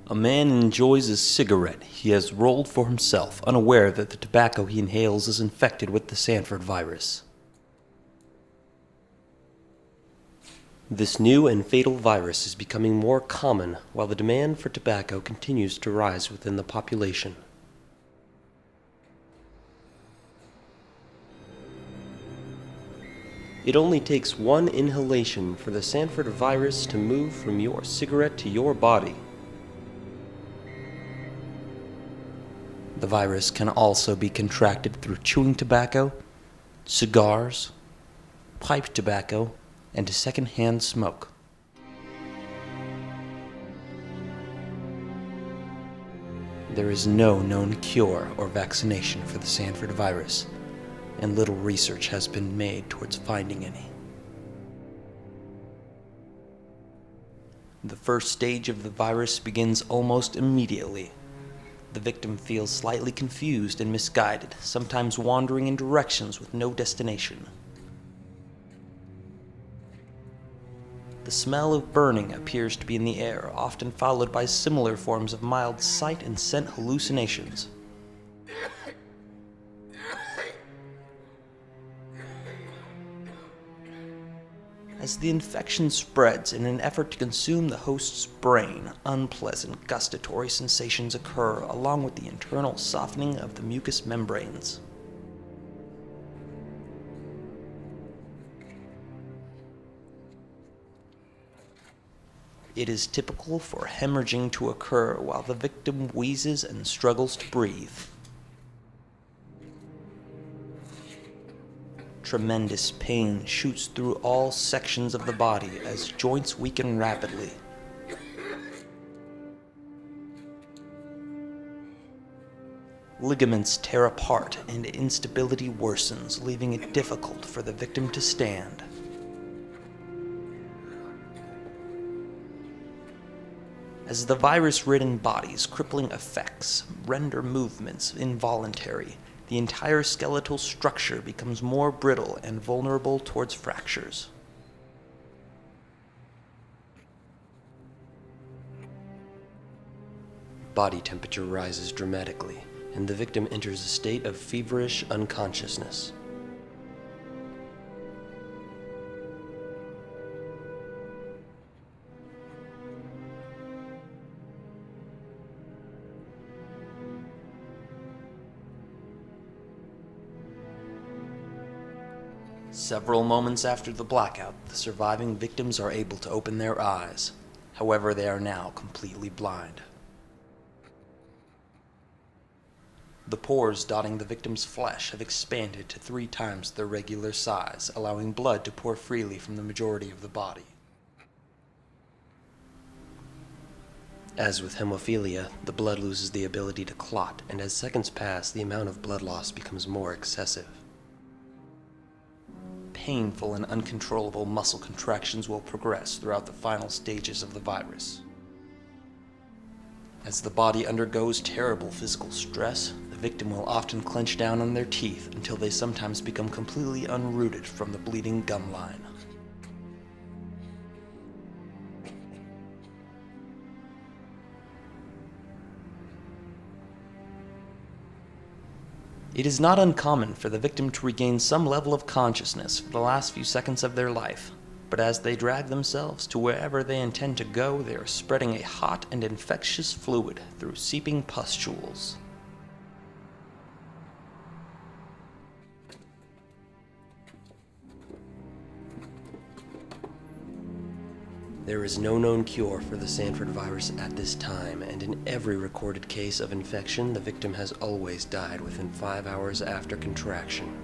A man enjoys a cigarette he has rolled for himself, unaware that the tobacco he inhales is infected with the Sanford virus. This new and fatal virus is becoming more common while the demand for tobacco continues to rise within the population. It only takes one inhalation for the Sanford virus to move from your cigarette to your body. The virus can also be contracted through chewing tobacco, cigars, pipe tobacco, and secondhand smoke. There is no known cure or vaccination for the Sanford virus, and little research has been made towards finding any. The first stage of the virus begins almost immediately. The victim feels slightly confused and misguided, sometimes wandering in directions with no destination. The smell of burning appears to be in the air, often followed by similar forms of mild sight and scent hallucinations. As the infection spreads in an effort to consume the host's brain, unpleasant gustatory sensations occur, along with the internal softening of the mucous membranes. It is typical for hemorrhaging to occur while the victim wheezes and struggles to breathe. Tremendous pain shoots through all sections of the body as joints weaken rapidly. Ligaments tear apart and instability worsens, leaving it difficult for the victim to stand. As the virus-ridden body's crippling effects render movements involuntary, the entire skeletal structure becomes more brittle and vulnerable towards fractures. Body temperature rises dramatically, and the victim enters a state of feverish unconsciousness. Several moments after the blackout, the surviving victims are able to open their eyes. However, they are now completely blind. The pores dotting the victim's flesh have expanded to 3 times their regular size, allowing blood to pour freely from the majority of the body. As with hemophilia, the blood loses the ability to clot, and as seconds pass, the amount of blood loss becomes more excessive. Painful and uncontrollable muscle contractions will progress throughout the final stages of the virus. As the body undergoes terrible physical stress, the victim will often clench down on their teeth until they sometimes become completely unrooted from the bleeding gum line. It is not uncommon for the victim to regain some level of consciousness for the last few seconds of their life, but as they drag themselves to wherever they intend to go, they are spreading a hot and infectious fluid through seeping pustules. There is no known cure for the Sanford virus at this time, and in every recorded case of infection, the victim has always died within 5 hours after contraction.